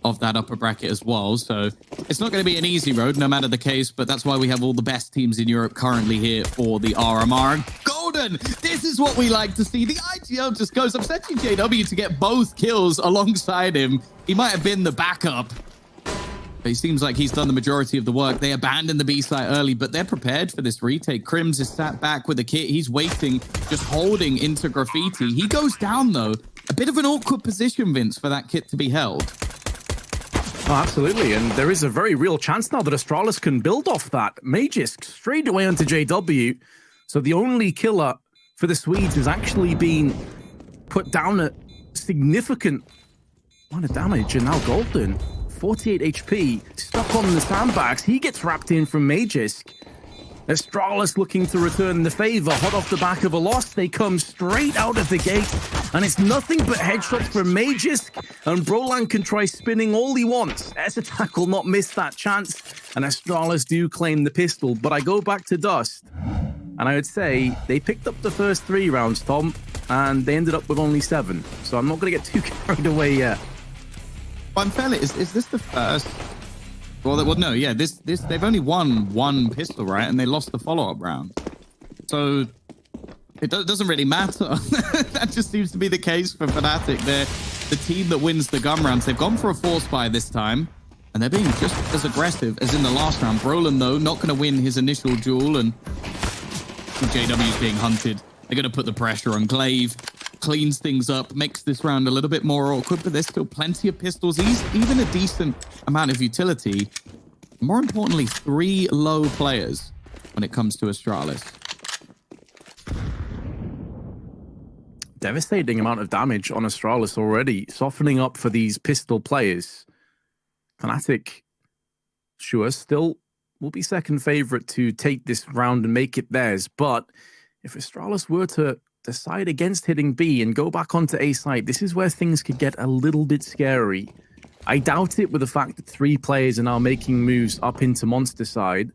of that upper bracket as well. So it's not going to be an easy road, no matter the case, but that's why we have all the best teams in Europe currently here for the RMR. Golden! This is what we like to see. The IGL just goes up, setting JW to get both kills alongside him. He might have been the backup, but it seems like he's done the majority of the work. They abandoned the B site early, but they're prepared for this retake. Crims is sat back with a kit. He's waiting, just holding into Graffiti. He goes down, though. A bit of an awkward position, Vince, for that kit to be held. Oh, absolutely, and there is a very real chance now that Astralis can build off that. Magisk straight away onto JW. So the only killer for the Swedes has actually been put down at significant amount of damage, and now Golden, 48 HP, stuck on the sandbags. He gets wrapped in from Magisk. Astralis looking to return the favor, hot off the back of a loss. They come straight out of the gate, and it's nothing but headshots from Magisk, and Brolan can try spinning all he wants. S-Attack will not miss that chance, and Astralis do claim the pistol. But I go back to Dust, and I would say they picked up the first 3 rounds, Tom, and they ended up with only 7. So I'm not going to get too carried away yet. Well, I'm fairly, is this the first? Well, no, yeah, this they've only won 1 pistol, right? And they lost the follow-up round. So it doesn't really matter. That just seems to be the case for Fnatic. They're the team that wins the gun rounds. They've gone for a force buy this time, and they're being just as aggressive as in the last round. Brolan, though, not going to win his initial duel, and JW's being hunted. They're going to put the pressure on Glaive. Cleans things up, makes this round a little bit more awkward, but there's still plenty of pistols. He's even a decent amount of utility. More importantly, 3 low players when it comes to Astralis. Devastating amount of damage on Astralis already, softening up for these pistol players. Fnatic, sure, still will be second favorite to take this round and make it theirs, but if Astralis were to decide against hitting B and go back onto A side, this is where things could get a little bit scary. I doubt it with the fact that 3 players are now making moves up into Monster side.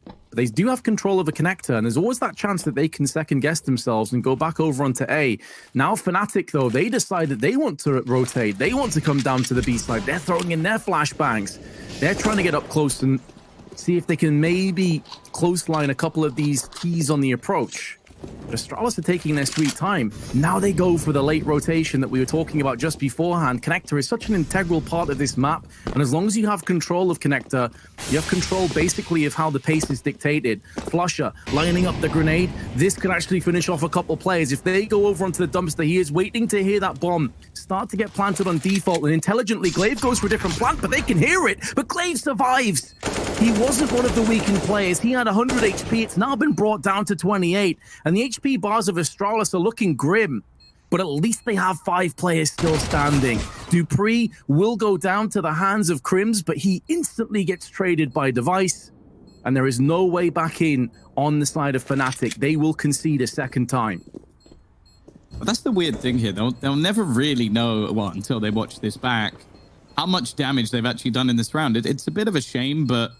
But they do have control of a connector, and there's always that chance that they can second guess themselves and go back over onto A. Now Fnatic, though, they decide that they want to rotate. They want to come down to the B side. They're throwing in their flashbangs. They're trying to get up close and see if they can maybe clothesline a couple of these keys on the approach. But Astralis are taking their sweet time. Now they go for the late rotation that we were talking about just beforehand. Connector is such an integral part of this map, and as long as you have control of Connector, you have control basically of how the pace is dictated. Flusher lining up the grenade. This could actually finish off a couple players. If they go over onto the dumpster, he is waiting to hear that bomb start to get planted on default, and intelligently Glaive goes for a different plant, but they can hear it. But Glaive survives. He wasn't one of the weakened players. He had 100 HP. It's now been brought down to 28. And the HP bars of Astralis are looking grim. But at least they have 5 players still standing. Dupree will go down to the hands of Crims, but he instantly gets traded by Device. And there is no way back in on the side of Fnatic. They will concede a second time. But that's the weird thing here. They'll never really know, well, until they watch this back, how much damage they've actually done in this round. It's a bit of a shame, but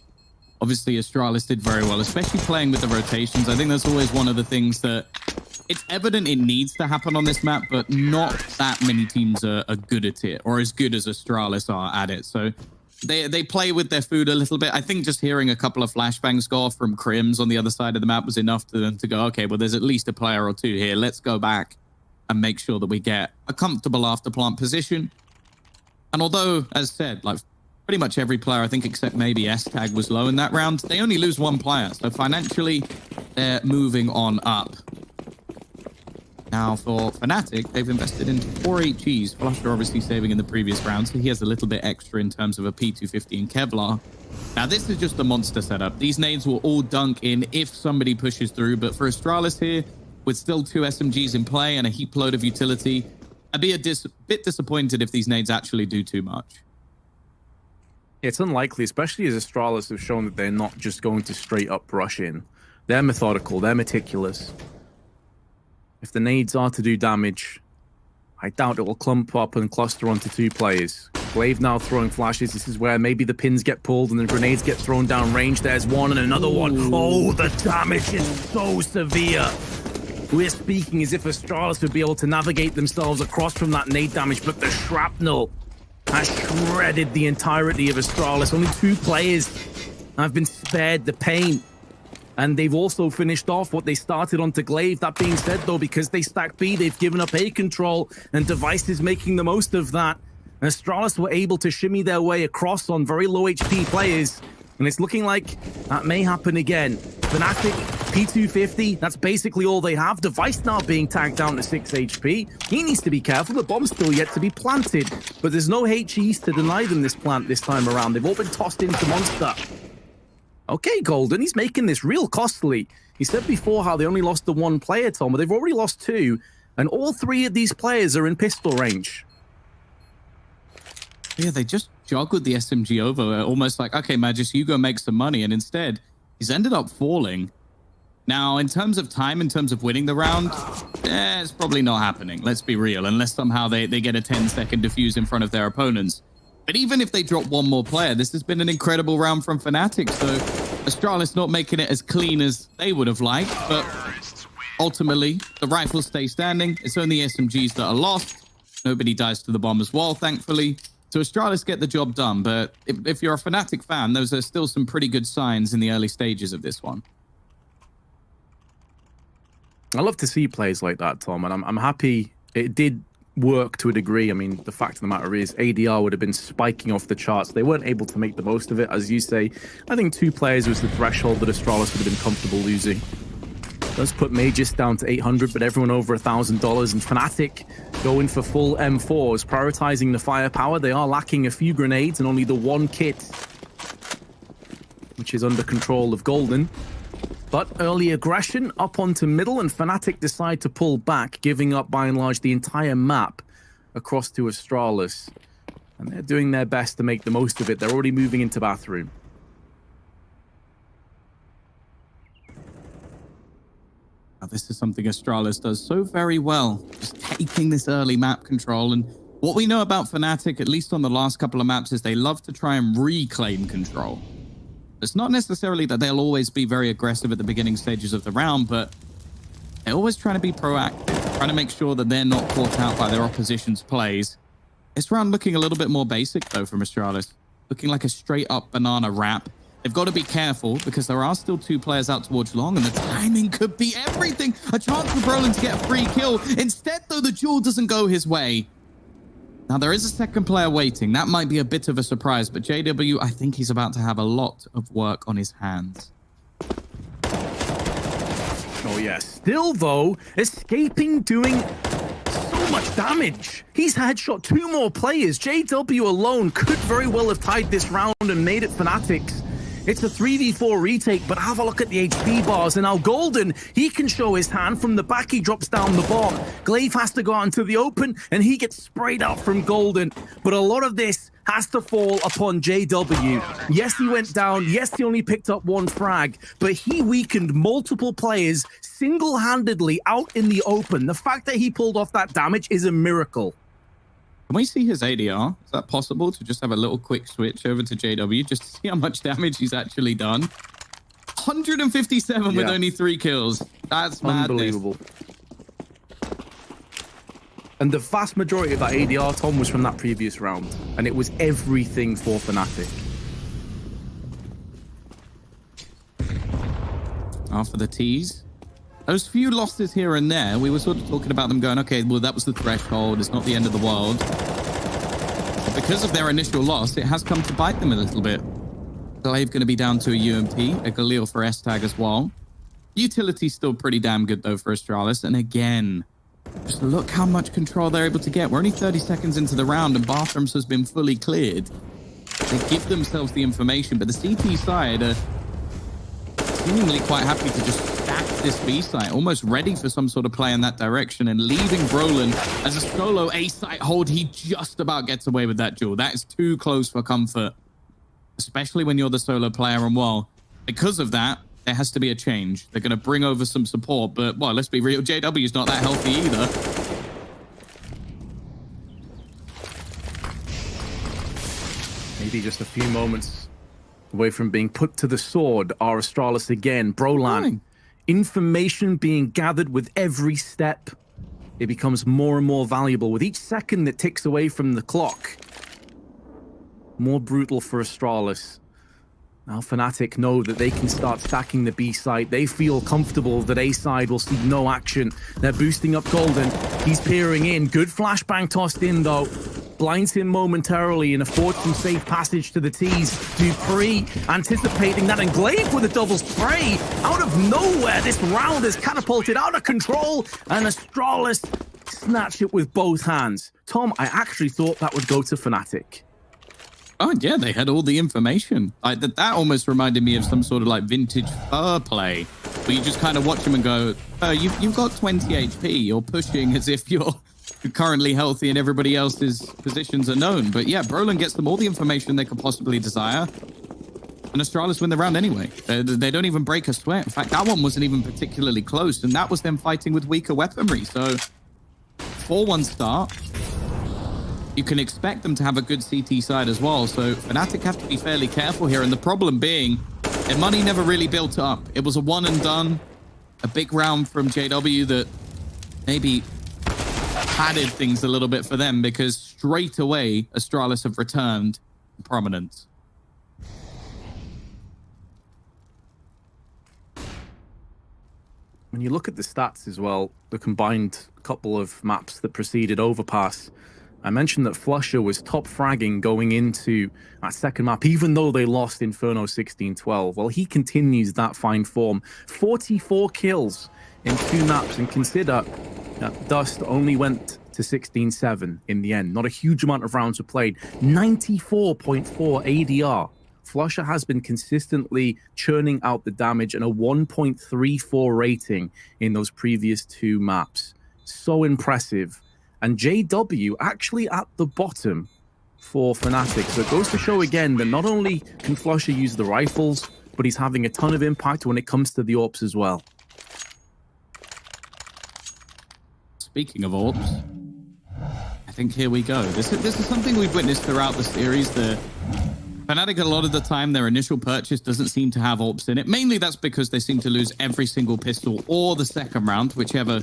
obviously Astralis did very well, especially playing with the rotations. I think that's always one of the things that it's evident it needs to happen on this map, but not that many teams are good at it, or as good as Astralis are at it. So they play with their food a little bit. I think just hearing a couple of flashbangs go off from Crims on the other side of the map was enough to them to go, okay, well, there's at least a player or 2 here. Let's go back and make sure that we get a comfortable after plant position. And although, as said, like pretty much every player, I think except maybe S-Tag was low in that round, they only lose 1 player. So financially, they're moving on up. Now for Fnatic, they've invested into 4 HEs. Flusher obviously saving in the previous round, so he has a little bit extra in terms of a P250 and Kevlar. Now this is just a monster setup. These nades will all dunk in if somebody pushes through, but for Astralis here, with still 2 SMGs in play and a heap load of utility, I'd be a bit disappointed if these nades actually do too much. It's unlikely, especially as Astralis have shown that they're not just going to straight up rush in. They're methodical, they're meticulous. If the nades are to do damage, I doubt it will clump up and cluster onto 2 players. Glaive now throwing flashes. This is where maybe the pins get pulled and the grenades get thrown down range. There's one and another one. Oh, the damage is so severe. We're speaking as if Astralis would be able to navigate themselves across from that nade damage, but the shrapnel has shredded the entirety of Astralis. Only 2 players have been spared the pain. And they've also finished off what they started onto Glaive. That being said, though, because they stack B, they've given up A control, and Device is making the most of that. Astralis were able to shimmy their way across on very low HP players, and it's looking like that may happen again. Fnatic, P250, that's basically all they have. Device now being tagged down to 6 HP. He needs to be careful. The bomb's still yet to be planted, but there's no HEs to deny them this plant this time around. They've all been tossed into Monster. Okay, Golden, he's making this real costly. He said before how they only lost the 1 player, Tom, but they've already lost 2, and all 3 of these players are in pistol range. Yeah, they just joggled the SMG over, almost like, okay, Magus, you go make some money, and instead, he's ended up falling. Now, in terms of time, in terms of winning the round, it's probably not happening, let's be real, unless somehow they get a 10-second defuse in front of their opponents. But even if they drop 1 more player, this has been an incredible round from Fnatic, so Astralis not making it as clean as they would have liked, but ultimately, the rifles stay standing. It's only SMGs that are lost. Nobody dies to the bomb as well, thankfully. So Astralis get the job done, but if you're a Fnatic fan, those are still some pretty good signs in the early stages of this one. I love to see plays like that, Tom, and I'm happy it did work to a degree. I mean, the fact of the matter is ADR would have been spiking off the charts. They weren't able to make the most of it. As you say, I think 2 players was the threshold that Astralis would have been comfortable losing. Does put Magus down to 800, but everyone over $1,000, and Fnatic going for full M4s, prioritizing the firepower. They are lacking a few grenades and only the 1 kit, which is under control of Golden. But early aggression up onto middle, and Fnatic decide to pull back, giving up by and large the entire map across to Astralis. And they're doing their best to make the most of it. They're already moving into bathroom. Now, this is something Astralis does so very well, just taking this early map control. And what we know about Fnatic, at least on the last couple of maps, is they love to try and reclaim control. It's not necessarily that they'll always be very aggressive at the beginning stages of the round, but they're always trying to be proactive, trying to make sure that they're not caught out by their opposition's plays. This round looking a little bit more basic, though, from Astralis. Looking like a straight-up banana wrap. They've got to be careful, because there are still 2 players out towards long, and the timing could be everything. A chance for Brolin to get a free kill. Instead, though, the duel doesn't go his way. Now, there is a second player waiting. That might be a bit of a surprise, but JW, I think he's about to have a lot of work on his hands. Oh, yes. Still, though, escaping doing so much damage. He's headshot 2 more players. JW alone could very well have tied this round and made it Fnatic's. It's a 3v4 retake, but have a look at the HP bars. And now Golden, he can show his hand. From the back, he drops down the bomb. Glaive has to go out into the open, and he gets sprayed out from Golden. But a lot of this has to fall upon JW. Yes, he went down. Yes, he only picked up 1 frag, but he weakened multiple players single-handedly out in the open. The fact that he pulled off that damage is a miracle. Can we see his ADR? Is that possible to just have a little quick switch over to JW just to see how much damage he's actually done? 157 with only 3 kills. That's madness. Unbelievable. And the vast majority of that ADR, Tom, was from that previous round. And it was everything for Fnatic. Now for the tease. Those few losses here and there, we were sort of talking about them going, okay, well, that was the threshold. It's not the end of the world. But because of their initial loss, it has come to bite them a little bit. Glaive going to be down to a UMP, a Galil for S-Tag as well. Utility's still pretty damn good, though, for Astralis. And again, just look how much control they're able to get. We're only 30 seconds into the round, and Bathrooms has been fully cleared. They give themselves the information, but the CT side are seemingly quite happy to just stack this B site, almost ready for some sort of play in that direction, and leaving Brolin as a solo A site hold. He just about gets away with that duel. That is too close for comfort, especially when you're the solo player. And well, because of that, there has to be a change. They're going to bring over some support, but well, let's be real, JW's not that healthy either. Maybe just a few moments away from being put to the sword are Astralis again. Brolan, information being gathered with every step. It becomes more and more valuable with each second that ticks away from the clock. more brutal for Astralis. Now Fnatic know that they can start stacking the B side. They feel comfortable that A side will see no action. They're boosting up Golden. He's peering in. Good flashbang tossed in though. Blinds him momentarily and affords some safe passage to the T's. Dupree anticipating that Englaive with a double spray. Out of nowhere, this round is catapulted out of control, and Astralis snatch it with both hands. Tom, I actually thought that would go to Fnatic. Oh, yeah, they had all the information. Like that almost reminded me of some sort of like vintage fur play, where you just kind of watch them and go, oh, you've got 20 HP. You're pushing as if you're currently healthy and everybody else's positions are known. But yeah, Brolin gets them all the information they could possibly desire. And Astralis win the round anyway. They don't even break a sweat. In fact, that one wasn't even particularly close. And that was them fighting with weaker weaponry. So 4-1 start. You can expect them to have a good CT side as well. So Fnatic have to be fairly careful here. And the problem being, their money never really built up. It was a one and done. A big round from JW that maybe padded things a little bit for them, because straight away Astralis have returned prominence. When you look at the stats as well, the combined couple of maps that preceded Overpass, I mentioned that Flusher was top fragging going into that second map, even though they lost Inferno 16-12. Well, he continues that fine form. 44 kills in 2 maps, and consider that Dust only went to 16-7 in the end. Not a huge amount of rounds were played. 94.4 ADR. Flusher has been consistently churning out the damage, and a 1.34 rating in those previous 2 maps. So impressive. And JW actually at the bottom for Fnatic. So it goes to show again that not only can Flusher use the rifles, but he's having a ton of impact when it comes to the AWPs as well. Speaking of AWPs, I think here we go. This is something we've witnessed throughout the series. The Fnatic, a lot of the time, their initial purchase doesn't seem to have AWPs in it. Mainly that's because they seem to lose every single pistol or the second round, whichever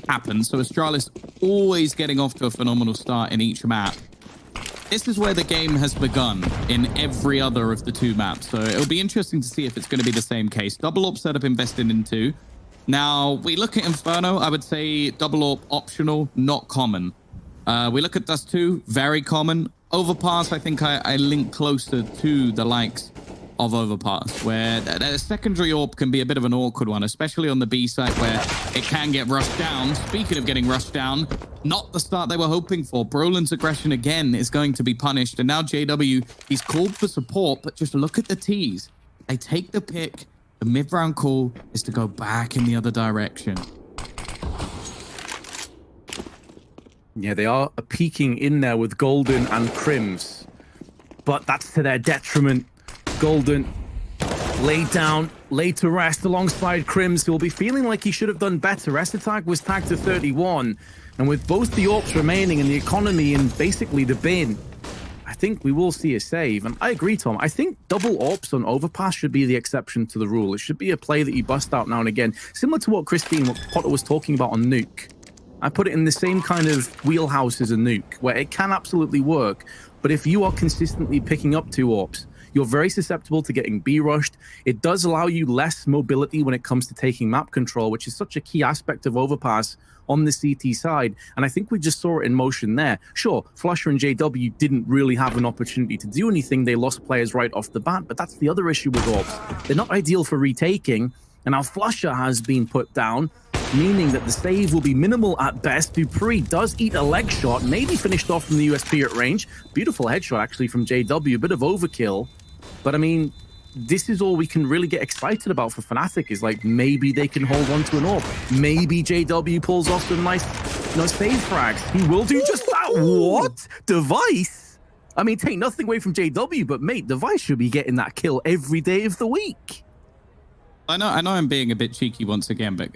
happens. So Astralis always getting off to a phenomenal start in each map. This is where the game has begun in every other of the 2 maps. So it'll be interesting to see if it's going to be the same case. Double AWP setup invested into. Now, we look at Inferno, I would say double AWP optional, not common. We look at Dust 2, very common. Overpass, I think I link closer to the likes of Overpass, where a secondary AWP can be a bit of an awkward one, especially on the B side where it can get rushed down. Speaking of getting rushed down, not the start they were hoping for. Brolin's aggression again is going to be punished. And now JW, he's called for support, but just look at the T's. They take the pick. The mid-round call is to go back in the other direction. Yeah, they are peeking in there with Golden and Crims, but that's to their detriment. Golden laid down, laid to rest alongside Crims, who will be feeling like he should have done better. Essetag was tagged to 31, and with both the AWPs remaining and the economy in basically the bin, I think we will see a save. And I agree, Tom. I think double AWPs on Overpass should be the exception to the rule. It should be a play that you bust out now and again, similar to what Potter was talking about on Nuke. I put it in the same kind of wheelhouse as a Nuke, where it can absolutely work. But if you are consistently picking up 2 AWPs, you're very susceptible to getting B-rushed. It does allow you less mobility when it comes to taking map control, which is such a key aspect of Overpass on the CT side. And I think we just saw it in motion there. Sure, Flusher and JW didn't really have an opportunity to do anything. They lost players right off the bat, but that's the other issue with AWPs. They're not ideal for retaking. And now Flusher has been put down, meaning that the save will be minimal at best. Dupree does eat a leg shot, maybe finished off from the USP at range. Beautiful headshot, actually, from JW. A bit of overkill. But, I mean, this is all we can really get excited about for Fnatic, is like maybe they can hold on to an AWP. Maybe JW pulls off some nice, save frags. He will do just that. What? Device? I mean, take nothing away from JW, but, mate, Device should be getting that kill every day of the week. I know I'm being a bit cheeky once again, but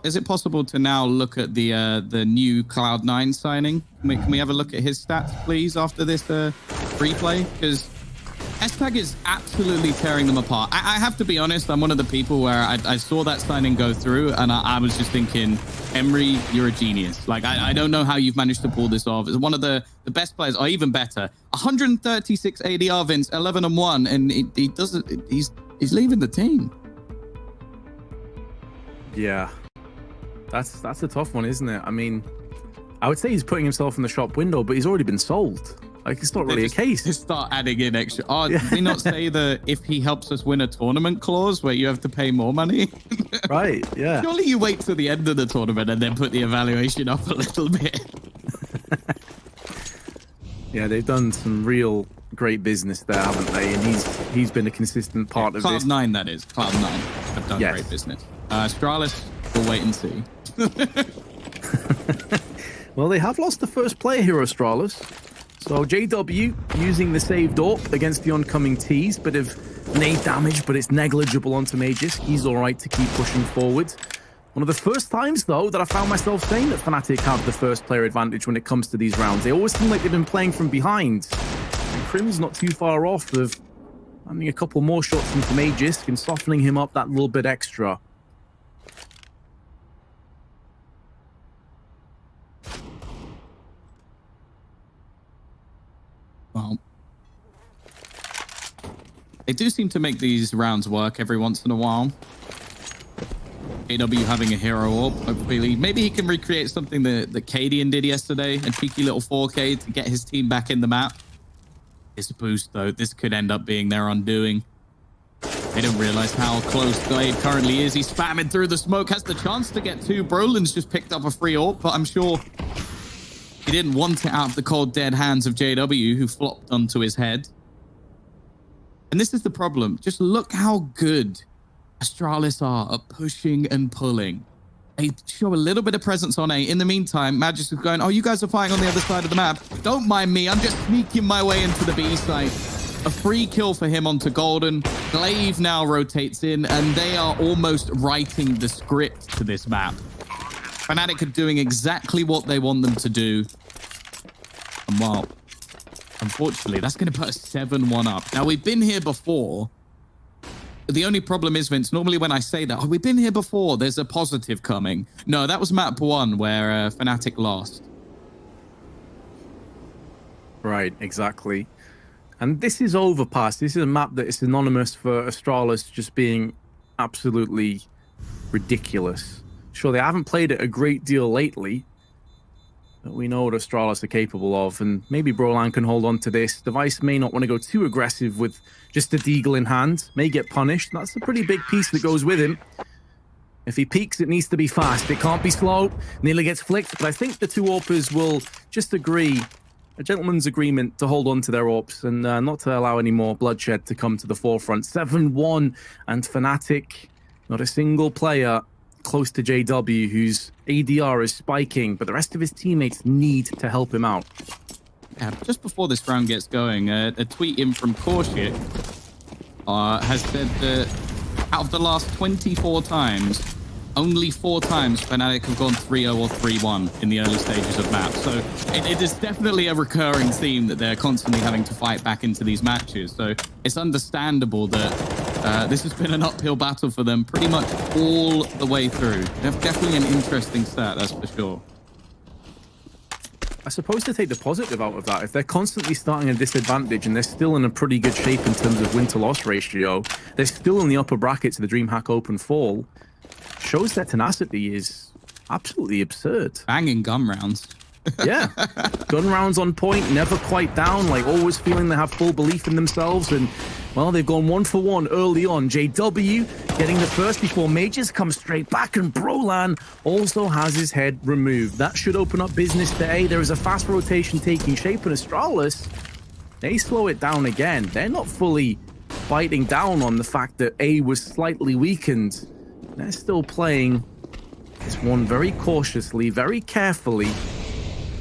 is it possible to now look at the new Cloud9 signing? Can we have a look at his stats, please, after this replay? Because STAG is absolutely tearing them apart. I have to be honest, I'm one of the people where I saw that signing go through and I was just thinking, Emery, you're a genius. Like, I don't know how you've managed to pull this off. It's one of the best players, or even better. 136 ADR, Vince, 11-1, and he doesn't, he's leaving the team. Yeah, that's a tough one, isn't it? I mean, I would say he's putting himself in the shop window, but he's already been sold. Like, it's not really a case. Just start adding in extra. Oh, did we not say that if he helps us win a tournament clause where you have to pay more money? Right, yeah. Surely you wait till the end of the tournament and then put the evaluation up a little bit. Yeah, they've done some real great business there, haven't they? And he's been a consistent part of this. Cloud9, that is. Cloud9 have done great business. Astralis, we'll wait and see. Well, they have lost the first player here, Astralis. So JW using the saved AWP against the oncoming T's, bit of nade damage, but it's negligible onto Magus. He's all right to keep pushing forward. One of the first times, though, that I found myself saying that Fnatic have the first player advantage when it comes to these rounds. They always seem like they've been playing from behind. And Crim's not too far off of having a couple more shots into Magus and softening him up that little bit extra. Well, they do seem to make these rounds work every once in a while. AW having a hero AWP, hopefully. Maybe he can recreate something that Cadian did yesterday, a cheeky little 4K to get his team back in the map. This boost, though, this could end up being their undoing. They don't realize how close Glade currently is. He's spamming through the smoke, has the chance to get two. Brolin's just picked up a free AWP, but I'm sure he didn't want it out of the cold, dead hands of JW, who flopped onto his head. And this is the problem. Just look how good Astralis are at pushing and pulling. They show a little bit of presence on A. In the meantime, Magus is going, oh, you guys are fighting on the other side of the map. Don't mind me. I'm just sneaking my way into the B site. A free kill for him onto Golden. Glaive now rotates in, and they are almost writing the script to this map. Fnatic are doing exactly what they want them to do. And well, unfortunately, that's going to put us 7-1 up. Now, we've been here before. The only problem is, Vince, normally when I say that, oh, we've been here before, there's a positive coming. No, that was map 1 where Fnatic lost. Right, exactly. And this is Overpass. This is a map that is synonymous for Astralis just being absolutely ridiculous. Sure, they haven't played it a great deal lately, but we know what Astralis are capable of, and maybe Brolan can hold on to this. Device may not want to go too aggressive with just a deagle in hand, may get punished. That's a pretty big piece that goes with him. If he peeks, it needs to be fast. It can't be slow. Nearly gets flicked, but I think the two AWPers will just agree, a gentleman's agreement, to hold on to their AWPs and not to allow any more bloodshed to come to the forefront. 7-1, and Fnatic, not a single player close to JW, whose ADR is spiking, but the rest of his teammates need to help him out. Yeah, just before this round gets going, a tweet in from Corshit has said that out of the last 24 times, only 4 times Fnatic have gone 3-0 or 3-1 in the early stages of maps. So it is definitely a recurring theme that they're constantly having to fight back into these matches. So it's understandable that this has been an uphill battle for them pretty much all the way through. Definitely an interesting stat, that's for sure. I suppose to take the positive out of that, if they're constantly starting a disadvantage and they're still in a pretty good shape in terms of win-to-loss ratio, they're still in the upper brackets of the DreamHack Open Fall, shows their tenacity is absolutely absurd. Banging gun rounds. Yeah, gun rounds on point, never quite down, like always feeling they have full belief in themselves. And well, they've gone 1 for 1 early on. JW getting the first before Mages comes straight back, and Brolan also has his head removed. That should open up business to A. There is a fast rotation taking shape, and Astralis, they slow it down again. They're not fully biting down on the fact that A was slightly weakened. They're still playing this one very cautiously, very carefully,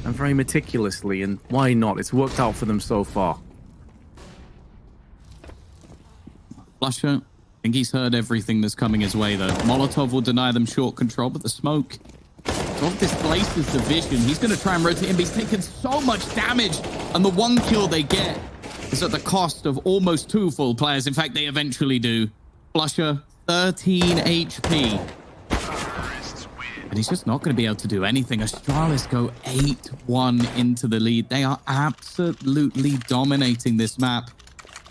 and very meticulously, and why not? It's worked out for them so far. Flusher, I think he's heard everything that's coming his way, though. Molotov will deny them short control, but the smoke sort of displaces the vision. He's going to try and rotate him, but he's taken so much damage, and the 1 kill they get is at the cost of almost 2 full players. In fact, they eventually do. Flusher, 13 HP. And he's just not going to be able to do anything. Astralis go 8-1 into the lead. They are absolutely dominating this map.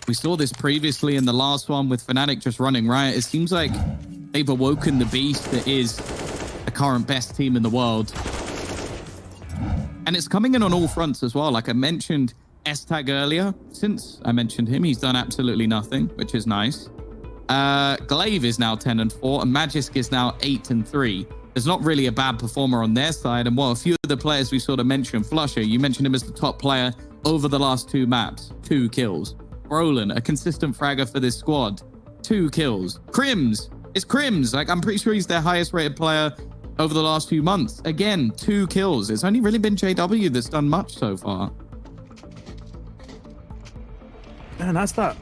We saw this previously in the last one with Fnatic just running riot. It seems like they've awoken the beast that is the current best team in the world. And it's coming in on all fronts as well. Like I mentioned S-Tag earlier. Since I mentioned him, he's done absolutely nothing, which is nice. Glaive is now 10-4, and Magisk is now 8-3. There's not really a bad performer on their side. And well, a few of the players we sort of mentioned, Flusher, you mentioned him as the top player over the last 2 maps, 2 kills. Brolin, a consistent fragger for this squad, 2 kills. Crims, it's Crims. Like, I'm pretty sure he's their highest rated player over the last few months. Again, 2 kills. It's only really been JW that's done much so far. And that's that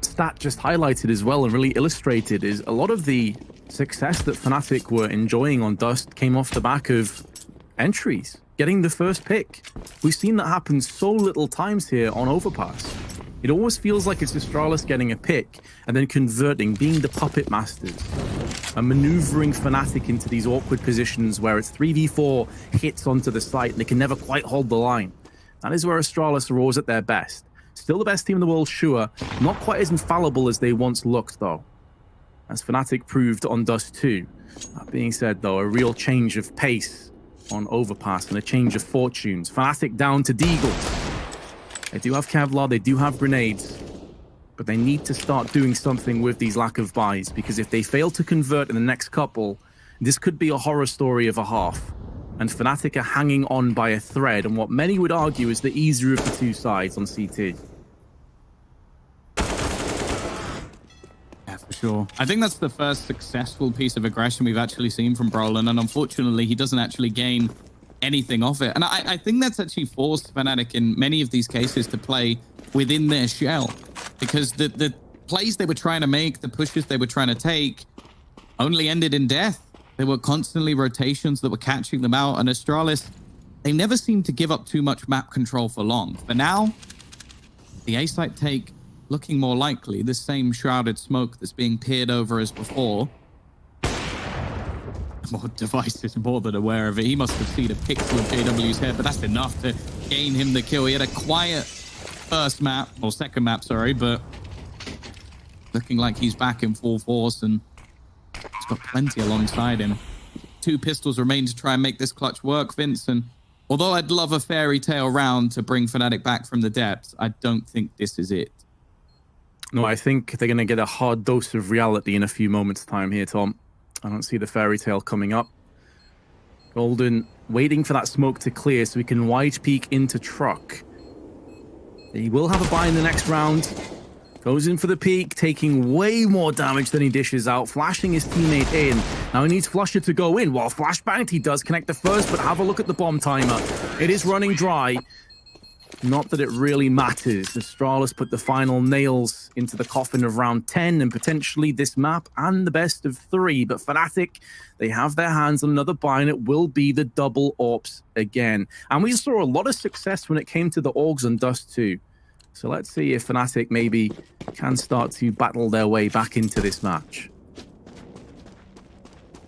stat just highlighted as well and really illustrated is a lot of the success that Fnatic were enjoying on Dust came off the back of entries, getting the first pick. We've seen that happen so little times here on Overpass. It always feels like it's Astralis getting a pick and then converting, being the puppet masters, and maneuvering Fnatic into these awkward positions where it's 3v4 hits onto the site and they can never quite hold the line. That is where Astralis are always at their best. Still the best team in the world, sure. Not quite as infallible as they once looked, though, as Fnatic proved on Dust 2. That being said, though, a real change of pace on Overpass and a change of fortunes. Fnatic down to Deagle. They do have Kevlar, they do have grenades, but they need to start doing something with these lack of buys, because if they fail to convert in the next couple, this could be a horror story of a half. And Fnatic are hanging on by a thread, and what many would argue is the easier of the 2 sides on CT. For sure. I think that's the first successful piece of aggression we've actually seen from Brolin, and unfortunately he doesn't actually gain anything off it. And I think that's actually forced Fnatic in many of these cases to play within their shell, because the plays they were trying to make, the pushes they were trying to take, only ended in death. There were constantly rotations that were catching them out, and Astralis, they never seemed to give up too much map control for long. For now, the A-site take looking more likely, the same shrouded smoke that's being peered over as before. More Device is more than aware of it. He must have seen a pixel of JW's head, but that's enough to gain him the kill. He had a quiet first map, or second map, sorry, but looking like he's back in full force, and he's got plenty alongside him. 2 pistols remain to try and make this clutch work, Vince, and although I'd love a fairy tale round to bring Fnatic back from the depths, I don't think this is it. No, I think they're going to get a hard dose of reality in a few moments' time here, Tom. I don't see the fairy tale coming up. Golden waiting for that smoke to clear so we can wide peek into truck. He will have a buy in the next round. Goes in for the peek, taking way more damage than he dishes out, flashing his teammate in. Now he needs Flusher to go in, while Flashbang he does connect the first, but have a look at the bomb timer. It is running dry. Not that it really matters. Astralis put the final nails into the coffin of round 10 and potentially this map and the best of 3. But Fnatic, they have their hands on another buy, and it will be the double AWPs again. And we saw a lot of success when it came to the Augs and Dust 2. So let's see if Fnatic maybe can start to battle their way back into this match.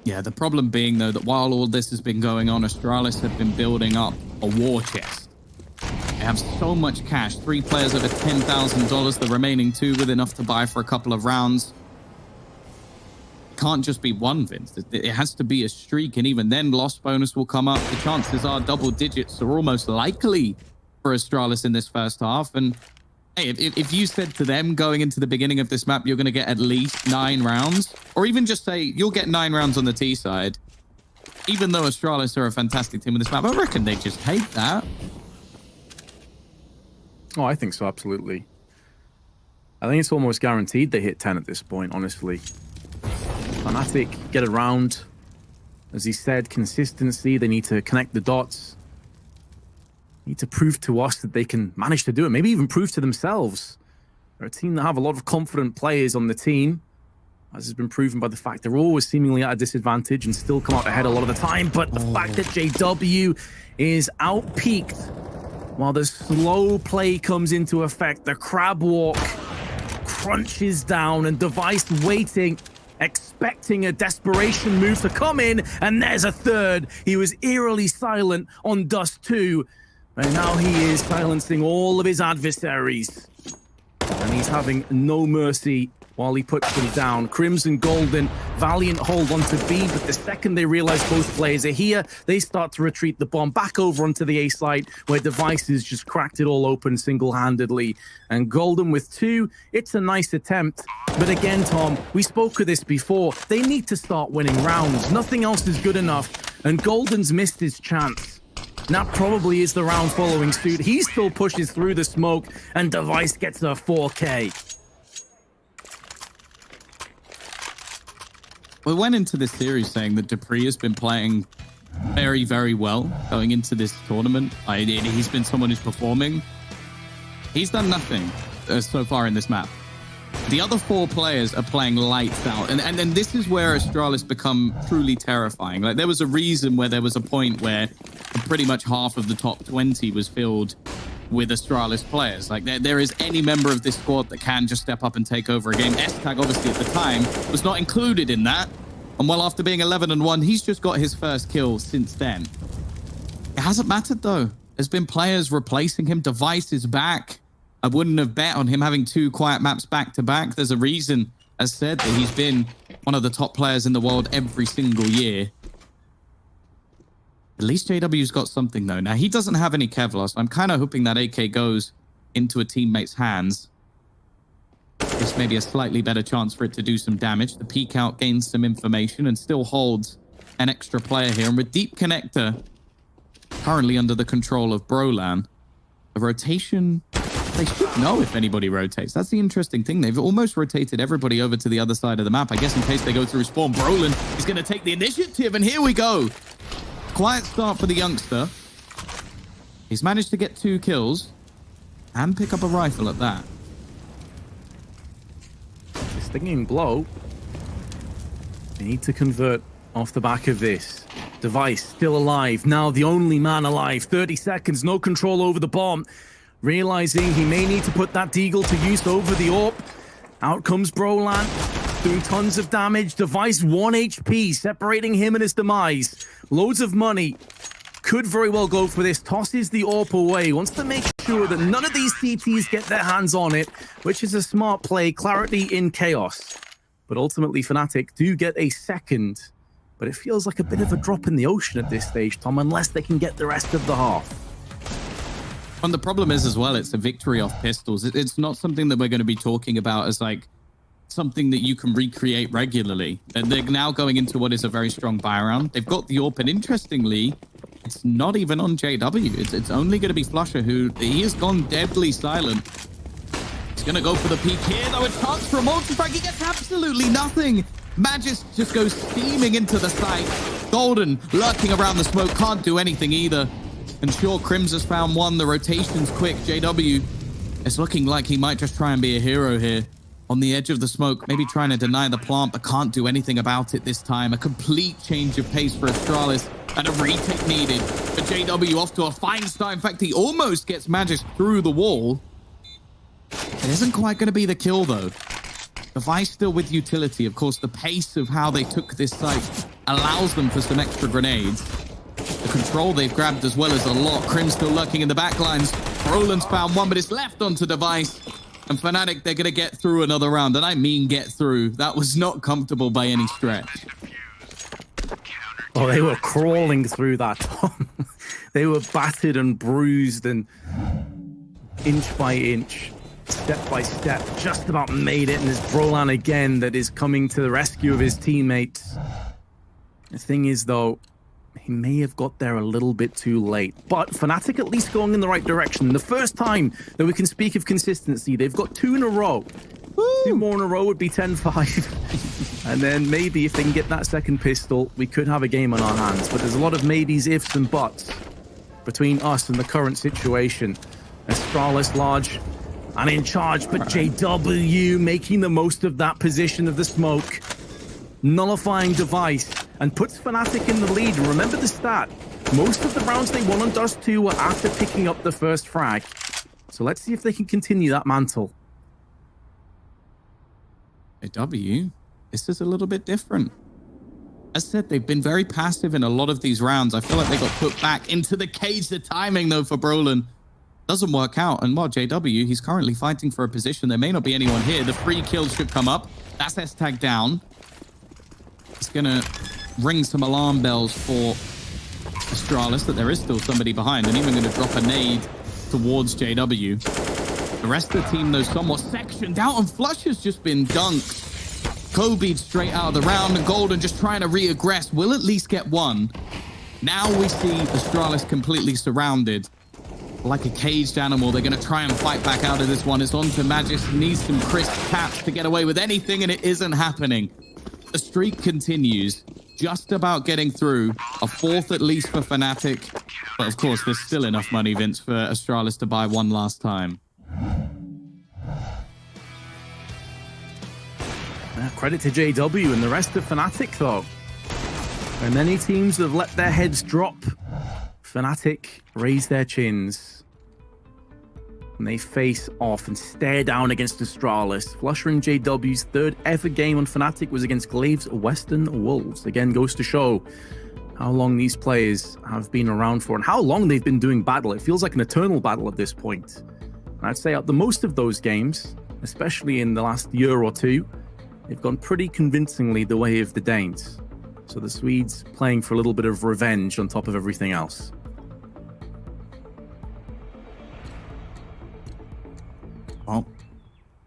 Yeah, the problem being, though, that while all this has been going on, Astralis have been building up a war chest. They have so much cash. 3 players over $10,000. The remaining 2 with enough to buy for a couple of rounds. It can't just be one, Vince. It has to be a streak, and even then, loss bonus will come up. The chances are double digits are almost likely for Astralis in this first half. And hey, if you said to them going into the beginning of this map, you're going to get at least 9 rounds, or even just say you'll get 9 rounds on the T side, even though Astralis are a fantastic team in this map, I reckon they just take that. Oh, I think so, absolutely. I think it's almost guaranteed they hit 10 at this point, honestly. Fnatic get around. As he said, consistency. They need to connect the dots. Need to prove to us that they can manage to do it. Maybe even prove to themselves. They're a team that have a lot of confident players on the team, as has been proven by the fact they're always seemingly at a disadvantage and still come out ahead a lot of the time. But the fact that JW is out-peaked While the slow play comes into effect, the crab walk crunches down, and Device waiting, expecting a desperation move to come in, and there's a third. He was eerily silent on Dust 2, and now he is silencing all of his adversaries. And he's having no mercy while he puts them down. Crimson Golden, valiant hold onto B, but the second they realize both players are here, they start to retreat the bomb back over onto the A side, where Devices just cracked it all open single-handedly. And Golden with 2, it's a nice attempt. But again, Tom, we spoke of this before. They need to start winning rounds. Nothing else is good enough. And Golden's missed his chance. That probably is the round following suit. He still pushes through the smoke, and Device gets a 4K. We went into this series saying that Dupree has been playing very, very well going into this tournament. He's been someone who's performing. He's done nothing so far in this map. The other 4 players are playing lights out. And then this is where Astralis become truly terrifying. Like, there was a reason where there was a point where pretty much half of the top 20 was filled with Astralis players. Like, there is any member of this squad that can just step up and take over a game. S-Tag, obviously, at the time, was not included in that. And while after being 11-1, he's just got his first kill since then. It hasn't mattered, though. There's been players replacing him. Device is back. I wouldn't have bet on him having 2 quiet maps back-to-back. There's a reason, as said, that he's been one of the top players in the world every single year. At least JW's got something, though. Now, he doesn't have any Kevlar, so I'm kind of hoping that AK goes into a teammate's hands. This may be a slightly better chance for it to do some damage. The peek out gains some information and still holds an extra player here. And with Deep Connector currently under the control of Brolan, the rotation, they should know if anybody rotates. That's the interesting thing. They've almost rotated everybody over to the other side of the map. I guess in case they go through spawn, Brolan is going to take the initiative, and here we go. Quiet start for the youngster. He's managed to get 2 kills and pick up a rifle at that. Stinging blow. They need to convert off the back of this. Device still alive. Now the only man alive. 30 seconds, no control over the bomb. Realizing he may need to put that deagle to use over the AWP. Out comes Brolan, doing tons of damage. Device 1 HP, separating him and his demise. Loads of money. Could very well go for this. Tosses the AWP away. Wants to make sure that none of these CTs get their hands on it, which is a smart play. Clarity in chaos. But ultimately, Fnatic do get a second. But it feels like a bit of a drop in the ocean at this stage, Tom, unless they can get the rest of the half. And the problem is as well, it's a victory off pistols. It's not something that we're going to be talking about as like something that you can recreate regularly. And they're now going into what is a very strong buy round. They've got the AWP, and interestingly, it's not even on JW. It's only going to be Flusher, who he has gone deadly silent. He's going to go for the peek here, though. A chance for a multi-frag. He gets absolutely nothing. Magis just goes steaming into the site. Golden lurking around the smoke, can't do anything either. And sure, Crims has found one. The rotation's quick. JW is looking like he might just try and be a hero here. On the edge of the smoke, maybe trying to deny the plant, but can't do anything about it this time. A complete change of pace for Astralis, and a retake needed. For JW off to a fine start. In fact, he almost gets Magis through the wall. It isn't quite going to be the kill, though. Device still with utility. Of course, the pace of how they took this site allows them for some extra grenades. The control they've grabbed as well as a lot. Crim still lurking in the backlines. Roland's found one, but it's left onto Device. And Fnatic, they're going to get through another round. And I mean get through. That was not comfortable by any stretch. Oh, they were crawling through that, Tom. They were battered and bruised, and inch by inch, step by step, just about made it. And it's Brolan again that is coming to the rescue of his teammates. The thing is, though, he may have got there a little bit too late. But Fnatic at least going in the right direction. The first time that we can speak of consistency. They've got 2 in a row. Woo! 2 more in a row would be 10-5. And then maybe if they can get that second pistol, we could have a game on our hands. But there's a lot of maybes, ifs, and buts between us and the current situation. Astralis large and in charge, but JW making the most of that position of the smoke. Nullifying Device and puts Fnatic in the lead. Remember the stat. Most of the rounds they won on Dust 2 were after picking up the first frag. So let's see if they can continue that mantle. JW, this is a little bit different. As I said, they've been very passive in a lot of these rounds. I feel like they got put back into the cage. The timing, though, for Brolin doesn't work out. And while JW, he's currently fighting for a position. There may not be anyone here. The free kills should come up. That's S-Tag down. It's going to ring some alarm bells for Astralis that there is still somebody behind, and even going to drop a nade towards JW. The rest of the team, though, somewhat sectioned out, and Flush has just been dunked. Kobe straight out of the round, and Golden just trying to re-aggress. Will at least get one. Now we see Astralis completely surrounded. Like a caged animal, they're going to try and fight back out of this one. It's on to Magis. He needs some crisp taps to get away with anything, and it isn't happening. The streak continues. Just about getting through. A fourth at least for Fnatic. But of course, there's still enough money, Vince, for Astralis to buy one last time. Credit to JW and the rest of Fnatic, though. And many teams have let their heads drop. Fnatic raise their chins. And they face off and stare down against Astralis. Flusher and JW's third ever game on Fnatic was against Glaive's Western Wolves. Again, goes to show how long these players have been around for and how long they've been doing battle. It feels like an eternal battle at this point. And I'd say at the most of those games, especially in the last year or two, they've gone pretty convincingly the way of the Danes. So the Swedes playing for a little bit of revenge on top of everything else. Well,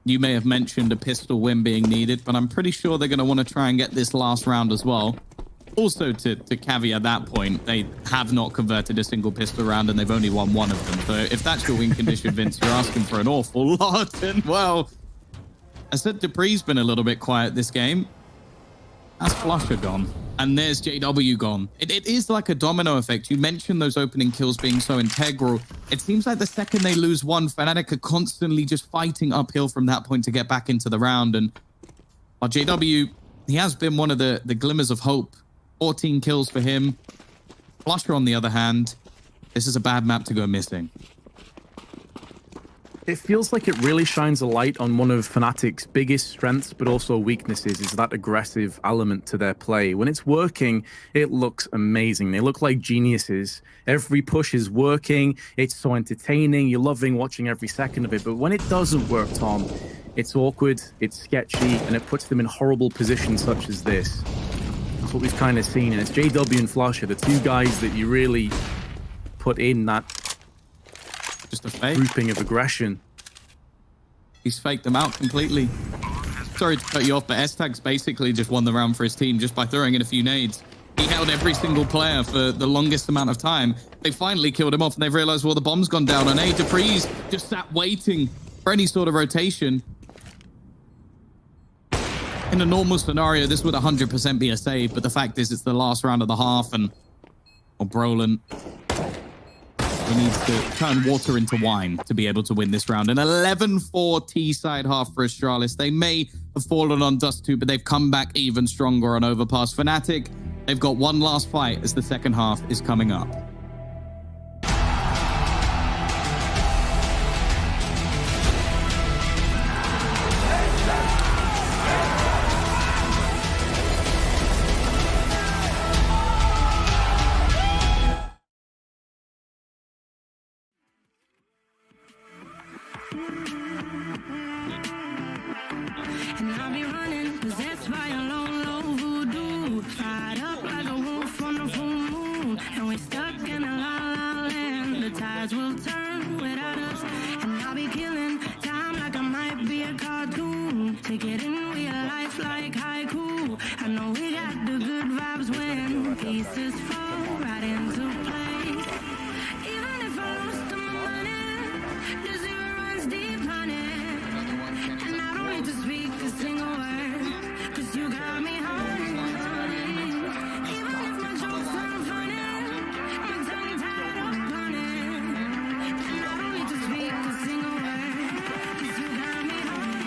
you may have mentioned a pistol win being needed, but I'm pretty sure they're going to want to try and get this last round as well. Also, to caveat that point, they have not converted a single pistol round, and they've only won one of them. So if that's your win condition, Vince, you're asking for an awful lot. And, well, I said Dupree's been a little bit quiet this game. That's Flusher gone. And there's JW gone. It is like a domino effect. You mentioned those opening kills being so integral. It seems like the second they lose one, Fnatic are constantly just fighting uphill from that point to get back into the round. And while JW, he has been one of the glimmers of hope. 14 kills for him. Flusher, on the other hand, this is a bad map to go missing. It feels like it really shines a light on one of Fnatic's biggest strengths, but also weaknesses, is that aggressive element to their play. When it's working, it looks amazing. They look like geniuses. Every push is working. It's so entertaining. You're loving watching every second of it. But when it doesn't work, Tom, it's awkward, it's sketchy, and it puts them in horrible positions such as this. That's what we've kind of seen. And it's JW and Flusher, the two guys that you really put in that just a fake grouping of aggression. He's faked them out completely. Sorry to cut you off, but S-Tag's basically just won the round for his team just by throwing in a few nades. He held every single player for the longest amount of time. They finally killed him off, and they've realized, well, the bomb's gone down. And Dupree's just sat waiting for any sort of rotation. In a normal scenario, this would 100% be a save, but the fact is it's the last round of the half, and Brolin, he needs to turn water into wine to be able to win this round. An 11-4 T-side half for Astralis. They may have fallen on Dust 2, but they've come back even stronger on Overpass. Fnatic, they've got one last fight as the second half is coming up. And I'll be running, possessed by a low, low voodoo. Tied up like a wolf on the full moon. And we're stuck in a la la land. The tides will turn without us. And I'll be killing time like I might be a cartoon. Take it in real life like haiku. I know we got the good vibes when pieces fall right into place. Even if I lost the money, the zero runs deep, honey. And I don't need to speak a single word, 'cause you got me honey. Even if my jokes sound funny, my tongue tied up on it. And I don't need to speak a single word, 'cause you got me honey.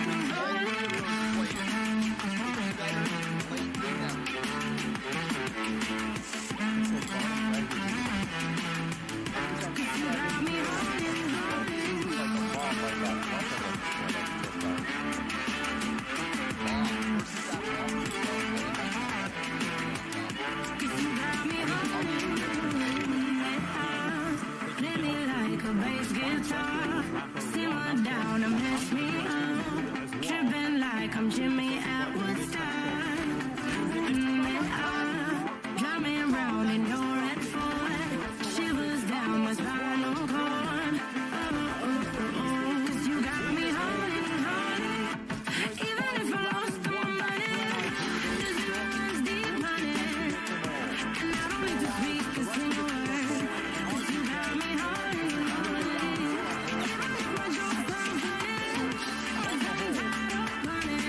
Come cheer me at Woodstock. Drumming round in your red Ford. Shivers down my spinal cord. You got me holding, holding. Even if I lost all my money, this runs deep money. And I don't need to speak a single word. 'Cause you got me holding, holding. Even if my job's unfunny, I'm tired of running.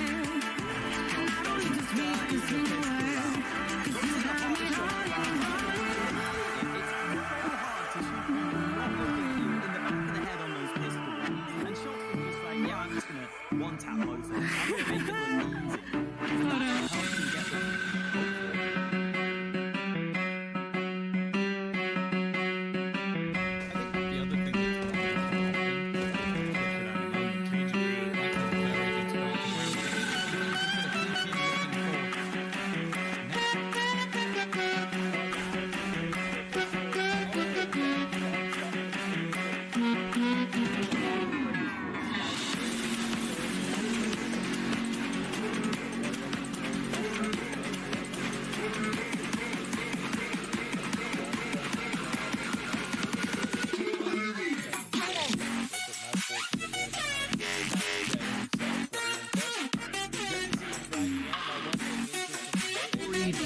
And I don't need to speak a single word. 'Cause you got me holding, holding.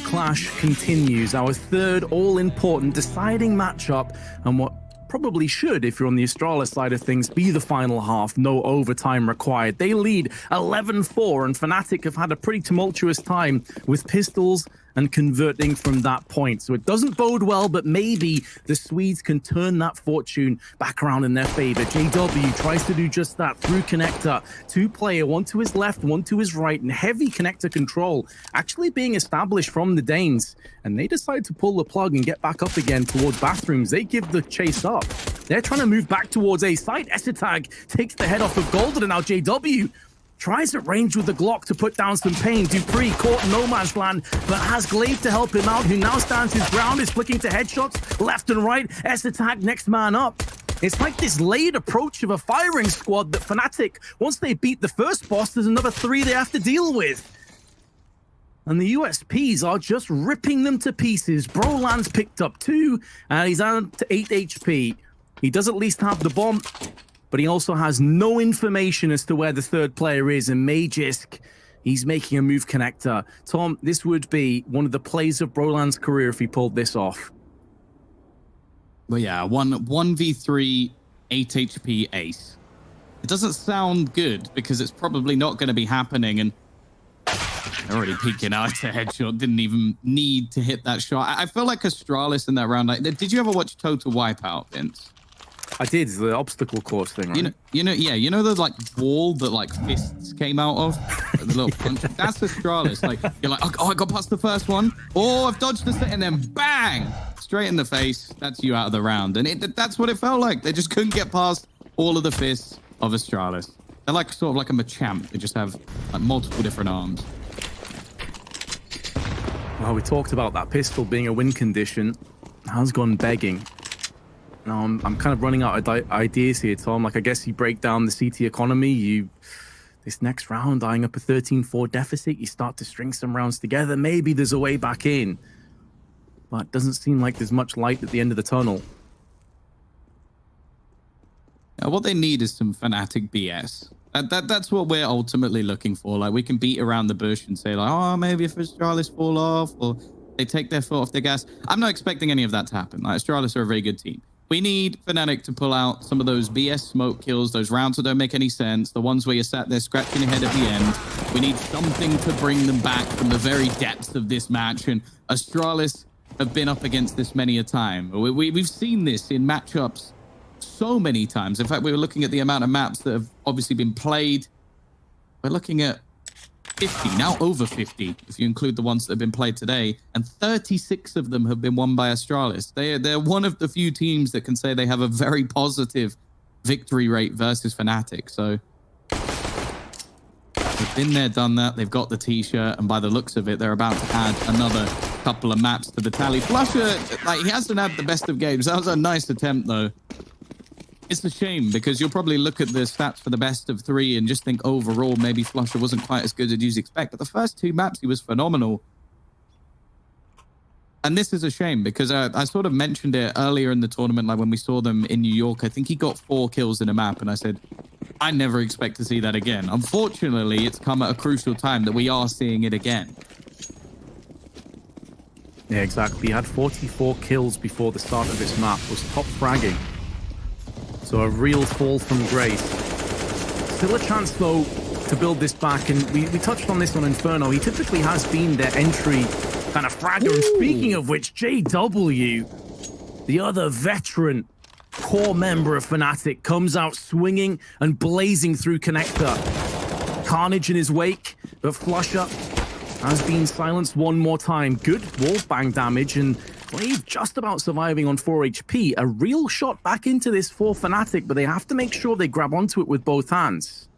Clash continues, our third all-important deciding matchup, and what probably should, if you're on the Astralis side of things, be the final half. No overtime required. They lead 11-4, and Fnatic have had a pretty tumultuous time with pistols and converting from that point. So it doesn't bode well, but maybe the Swedes can turn that fortune back around in their favor. JW tries to do just that through connector. Two-player, one to his left, one to his right, and heavy connector control actually being established from the Danes. And they decide to pull the plug and get back up again towards bathrooms. They give the chase up. They're trying to move back towards A site. Esitag takes the head off of Golden, and now JW tries at range with the Glock to put down some pain. Dupree caught in no man's land, but has Glaive to help him out, who now stands his ground, is flicking to headshots left and right. Esitag next man up. It's like this layered approach of a firing squad that Fnatic, once they beat the first boss, there's another 3 they have to deal with. And the USPs are just ripping them to pieces. Broland's picked up 2, and he's down to 8 HP. He does at least have the bomb, but he also has no information as to where the third player is. And Magisk, he's making a move connector. Tom, this would be one of the plays of Broland's career if he pulled this off. Well, yeah, 1v3, 8 HP ace. It doesn't sound good because it's probably not going to be happening. And they're already peeking out to headshot. Didn't even need to hit that shot. I feel like Astralis in that round. Did you ever watch Total Wipeout, Vince? I did, the obstacle course thing, right? You know the like wall that like fists came out of? The little punch. That's Astralis. Like, you're like, oh, I got past the first one. Oh, I've dodged the second, and then bang! Straight in the face. That's you out of the round. And that's what it felt like. They just couldn't get past all of the fists of Astralis. They're like sort of like a Machamp. They just have like multiple different arms. Well, we talked about that pistol being a win condition. Has gone begging. Now, I'm kind of running out of ideas here, Tom. Like, I guess you break down the CT economy. This next round, eyeing up a 13-4 deficit, you start to string some rounds together. Maybe there's a way back in. But it doesn't seem like there's much light at the end of the tunnel. What they need is some Fnatic BS. That's what we're ultimately looking for. Like, we can beat around the bush and say, like, oh, maybe if Astralis fall off or they take their foot off the gas. I'm not expecting any of that to happen. Like, Astralis are a very good team. We need Fnatic to pull out some of those BS smoke kills, those rounds that don't make any sense, the ones where you're sat there scratching your head at the end. We need something to bring them back from the very depths of this match. And Astralis have been up against this many a time. We've seen this in matchups so many times. In fact, we were looking at the amount of maps that have obviously been played. We're looking at 50, now over 50, if you include the ones that have been played today, and 36 of them have been won by Astralis. They're one of the few teams that can say they have a very positive victory rate versus Fnatic. So they've been there, done that. They've got the t-shirt, and by the looks of it, they're about to add another couple of maps to the tally. Flusher, like, he hasn't had the best of games. That was a nice attempt, though. It's a shame because you'll probably look at the stats for the best of 3 and just think overall maybe Flusher wasn't quite as good as you'd expect. But the first 2 maps, he was phenomenal. And this is a shame because I sort of mentioned it earlier in the tournament, like when we saw them in New York. I think he got 4 kills in a map, and I said, I never expect to see that again. Unfortunately, it's come at a crucial time that we are seeing it again. Yeah, exactly. He had 44 kills before the start of this map, was top fragging. So a real fall from grace. Still a chance, though, to build this back. And we touched on this on Inferno. He typically has been their entry kind of fragger. And speaking of which, JW, the other veteran core member of Fnatic, comes out swinging and blazing through connector. Carnage in his wake, but Flusher has been silenced one more time. Good wall bang damage, and Glaive just about surviving on 4 HP. A real shot back into this for Fnatic, but they have to make sure they grab onto it with both hands.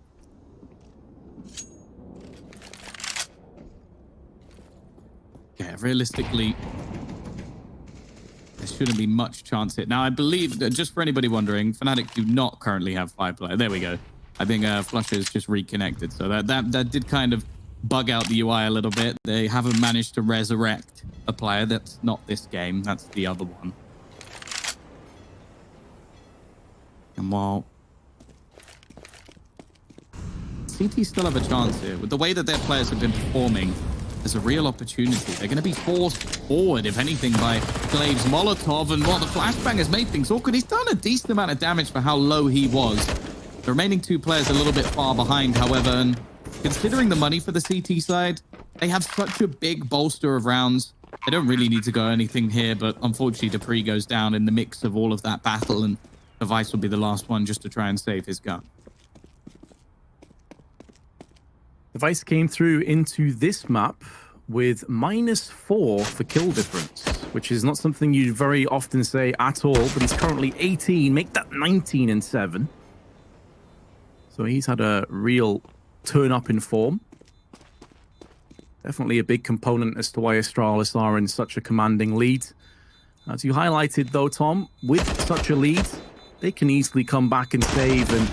Yeah, realistically, there shouldn't be much chance here. Now, I believe, that just for anybody wondering, Fnatic do not currently have 5 players. There we go. I think Flusher is just reconnected. So that did kind of bug out the UI a little bit. They haven't managed to resurrect a player. That's not this game. That's the other one. And while CT still have a chance here, with the way that their players have been performing, there's a real opportunity. They're going to be forced forward, if anything, by Glaive's Molotov. And while the flashbang has made things awkward, he's done a decent amount of damage for how low he was. The remaining 2 players a little bit far behind, however, and considering the money for the CT side, they have such a big bolster of rounds. They don't really need to go anything here, but unfortunately, Dupree goes down in the mix of all of that battle, and Device will be the last one just to try and save his gun. Device came through into this map with -4 for kill difference, which is not something you very often say at all, but he's currently 18, make that 19 and 7. So he's had a real turn up in form. Definitely a big component as to why Astralis are in such a commanding lead. As you highlighted though, Tom, with such a lead, they can easily come back and save and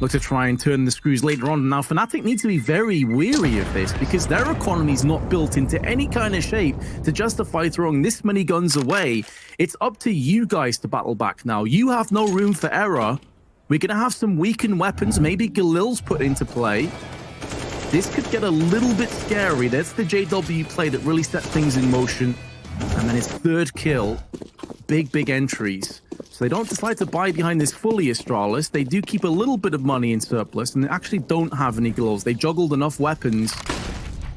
look to try and turn the screws later on. Now, Fnatic need to be very wary of this because their economy is not built into any kind of shape to justify throwing this many guns away. It's up to you guys to battle back now. You have no room for error. We're going to have some weakened weapons, maybe Galil's put into play. This could get a little bit scary. That's the JW play that really set things in motion. And then his 3rd kill. Big entries. So they don't decide to buy behind this fully Astralis. They do keep a little bit of money in surplus, and they actually don't have any gloves. They juggled enough weapons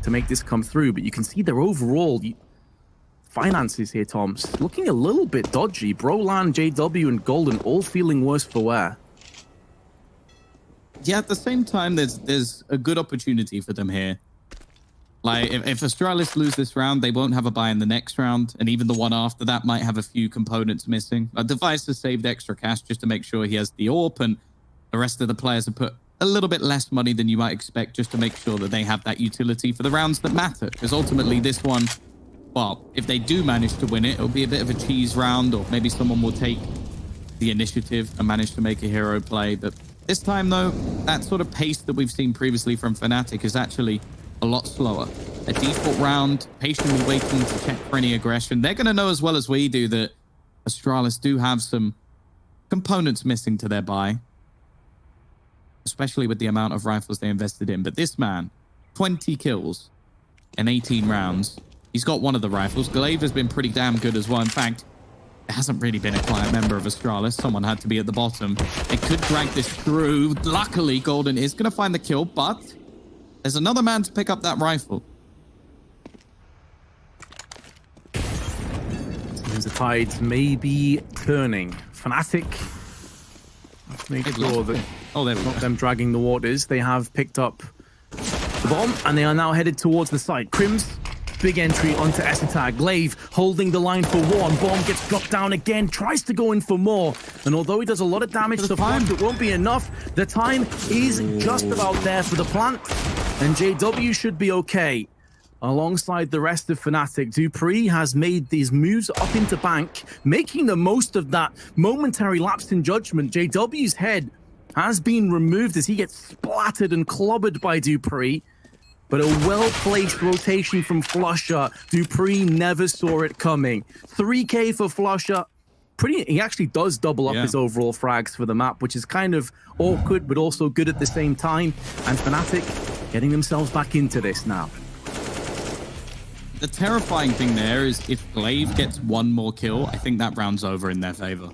to make this come through, but you can see their overall finances here, Tom, looking a little bit dodgy. Brolan, JW, and Golden all feeling worse for wear. Yeah, at the same time, there's a good opportunity for them here. Like, if Astralis lose this round, they won't have a buy in the next round, and even the one after that might have a few components missing. Device has saved extra cash just to make sure he has the AWP, and the rest of the players have put a little bit less money than you might expect just to make sure that they have that utility for the rounds that matter. Because ultimately, this one, well, if they do manage to win it, it'll be a bit of a cheese round, or maybe someone will take the initiative and manage to make a hero play. But this time, though, that sort of pace that we've seen previously from Fnatic is actually a lot slower. A default round, patiently waiting to check for any aggression. They're going to know as well as we do that Astralis do have some components missing to their buy, especially with the amount of rifles they invested in. But this man, 20 kills in 18 rounds. He's got one of the rifles. Glaive has been pretty damn good as well. In fact, there hasn't really been a quiet member of Astralis. Someone had to be at the bottom. They could drag this through. Luckily, Golden is going to find the kill, but there's another man to pick up that rifle. Seems the tides may be turning. Fnatic, make sure that not them dragging the waters. They have picked up the bomb, and they are now headed towards the site. Crims, big entry onto Esatag. Glaive holding the line for one. Bomb gets dropped down again, tries to go in for more. And although he does a lot of damage to Flash, it won't be enough. The time is just about there for the plant. And JW should be okay. alongside the rest of Fnatic. dupreeh has made these moves up into bank, making the most of that momentary lapse in judgment. JW's head has been removed as he gets splattered and clobbered by dupreeh. But a well-placed rotation from Flusha. dupreeh never saw it coming. 3K for Flusha. He actually does double up his overall frags for the map, which is kind of awkward, but also good at the same time. And Fnatic getting themselves back into this now. The terrifying thing there is if Glaive gets one more kill, I think that round's over in their favor.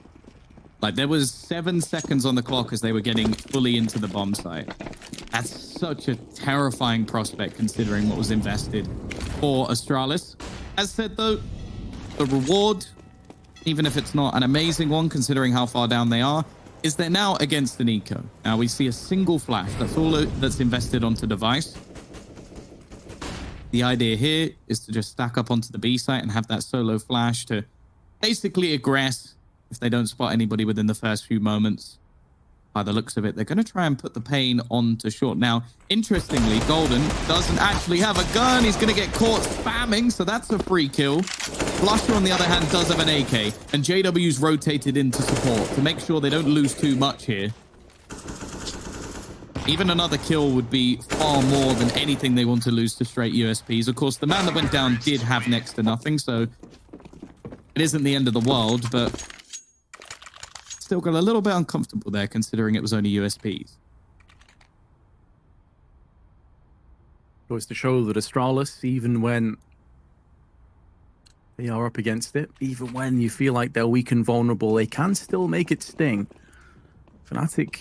Like, there was 7 seconds on the clock as they were getting fully into the bomb site. That's such a terrifying prospect considering what was invested for Astralis. As said, though, the reward, even if it's not an amazing one considering how far down they are, is they're now against an eco. Now we see a single flash. That's all that's invested onto device. The idea here is to just stack up onto the B site and have that solo flash to basically aggress if they don't spot anybody within the first few moments. By the looks of it, they're going to try and put the pain onto short. Now, interestingly, Golden doesn't actually have a gun. He's going to get caught spamming, so that's a free kill. Flusher, on the other hand, does have an AK, and JW's rotated into support to make sure they don't lose too much here. Even another kill would be far more than anything they want to lose to straight USPs. Of course, the man that went down did have next to nothing, so it isn't the end of the world, but still got a little bit uncomfortable there considering it was only USPs. Goes to show that Astralis, even when they are up against it, even when you feel like they're weak and vulnerable, they can still make it sting. Fnatic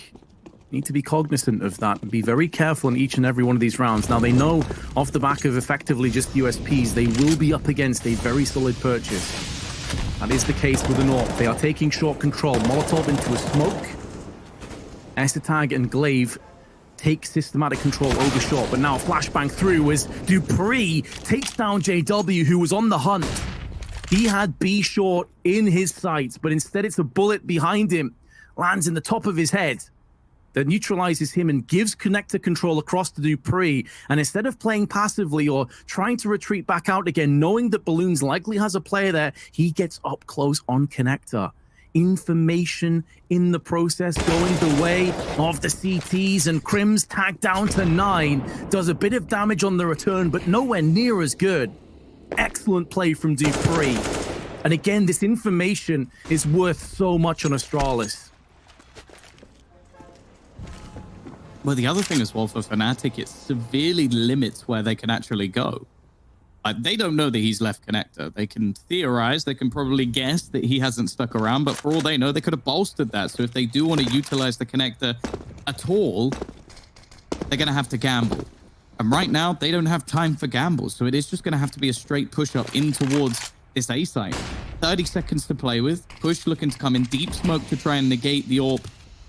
need to be cognizant of that and be very careful in each and every one of these rounds. Now, they know off the back of effectively just USPs, they will be up against a very solid purchase. That is the case with the North. They are taking short control. Molotov into a smoke. Estetag and Glaive take systematic control over short, but now flashbang through as dupreeh takes down JW, who was on the hunt. He had B short in his sights, but instead it's a bullet behind him, lands in the top of his head, that neutralizes him and gives connector control across to dupreeh. And instead of playing passively or trying to retreat back out again, knowing that Balloons likely has a player there, he gets up close on connector. Information in the process going the way of the CTs, and Crim's tagged down to 9. Does a bit of damage on the return, but nowhere near as good. Excellent play from dupreeh. And again, this information is worth so much on Astralis. Well, the other thing as well for Fnatic, it severely limits where they can actually go. They don't know that he's left connector. They can theorize, they can probably guess that he hasn't stuck around, but for all they know, they could have bolstered that. So if they do want to utilize the connector at all, they're going to have to gamble. And right now, they don't have time for gambles. So it is just going to have to be a straight push-up in towards this A site. 30 seconds to play with. Push looking to come in. Deep smoke to try and negate the AWP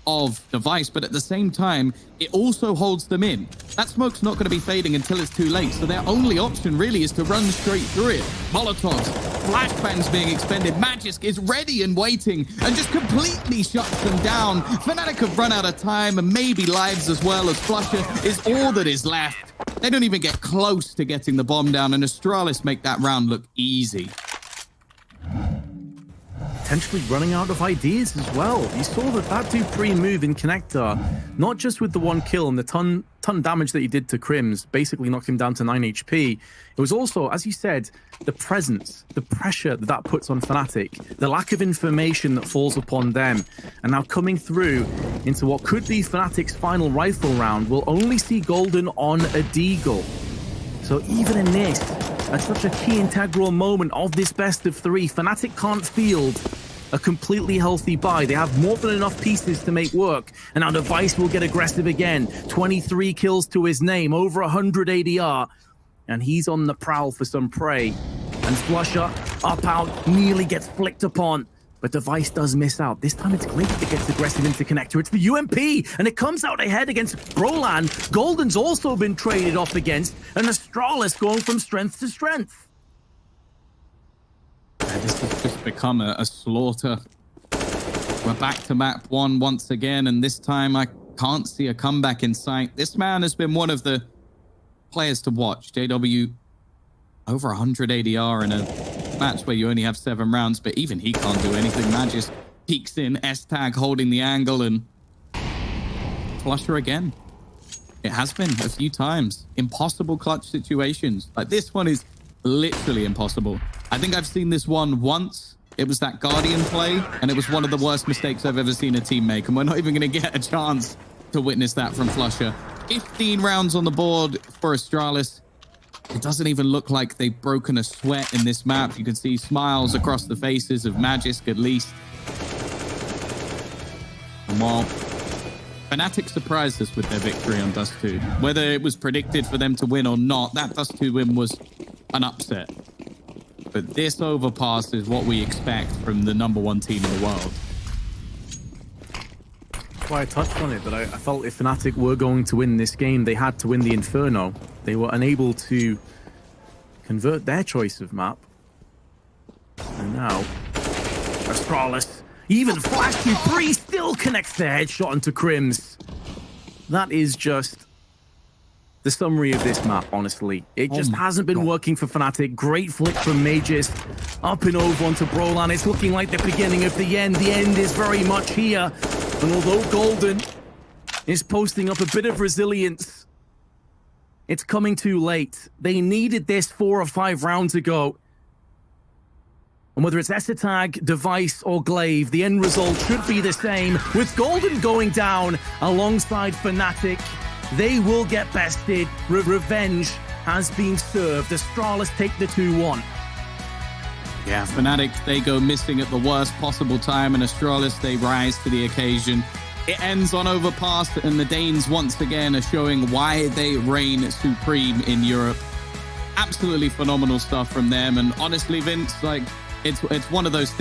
of device, but at the same time, it also holds them in. That smoke's not going to be fading until it's too late, so their only option really is to run straight through it. Molotovs, flashbangs being expended, Magisk is ready and waiting and just completely shuts them down. Fnatic have run out of time and maybe lives as well, as Flusher is all that is left. They don't even get close to getting the bomb down, and Astralis make that round look easy. Potentially running out of ideas as well. You saw that dupreeh move in connector, not just with the 1 kill and the ton damage that he did to Crims, basically knocked him down to 9 HP. It was also, as you said, the presence, the pressure that puts on Fnatic, the lack of information that falls upon them. And now coming through into what could be Fnatic's final rifle round, we'll only see Golden on a Deagle. So even in this, at such a key integral moment of this best of 3, Fnatic can't field a completely healthy buy. They have more than enough pieces to make work. And now Device will get aggressive again. 23 kills to his name, over 100 ADR. And he's on the prowl for some prey. And Flusher, up out, nearly gets flicked upon. But Device does miss out. This time it's Glaive that gets aggressive into connector. It's the UMP, and it comes out ahead against Brolan. Golden's also been traded off against, and Astralis going from strength to strength. Yeah, this has just become a slaughter. We're back to map 1 once again, and this time I can't see a comeback in sight. This man has been one of the players to watch. JW over 100 ADR in a match where you only have 7 rounds, but even he can't do anything. Magis peeks in, S-tag holding the angle, and Flusher again. It has been a few times. Impossible clutch situations. Like, this one is literally impossible. I think I've seen this one once. It was that Guardian play, and it was one of the worst mistakes I've ever seen a team make, and we're not even going to get a chance to witness that from Flusher. 15 rounds on the board for Astralis. It doesn't even look like they've broken a sweat in this map. You can see smiles across the faces of Magisk, at least. And while Fnatic surprised us with their victory on Dust 2, whether it was predicted for them to win or not, that Dust 2 win was an upset. But this Overpass is what we expect from the #1 team in the world. Well, I touched on it, but I felt if Fnatic were going to win this game, they had to win the Inferno. They were unable to convert their choice of map. And now, Astralis, even Flash Q3 still connects the headshot into Crims. That is just the summary of this map, honestly. It just hasn't been working for Fnatic. Great flick from Magis. Up and over onto Brolan. It's looking like the beginning of the end. The end is very much here. And although Golden is posting up a bit of resilience, it's coming too late. They needed this 4 or 5 rounds ago. And whether it's Esatag, Device, or Glaive, the end result should be the same. With Golden going down alongside Fnatic, they will get bested. Revenge has been served. Astralis take the 2-1. Yeah, Fnatic, they go missing at the worst possible time, and Astralis, they rise to the occasion. It ends on Overpass, and the Danes once again are showing why they reign supreme in Europe. Absolutely phenomenal stuff from them, and honestly, Vince, like, it's one of those things.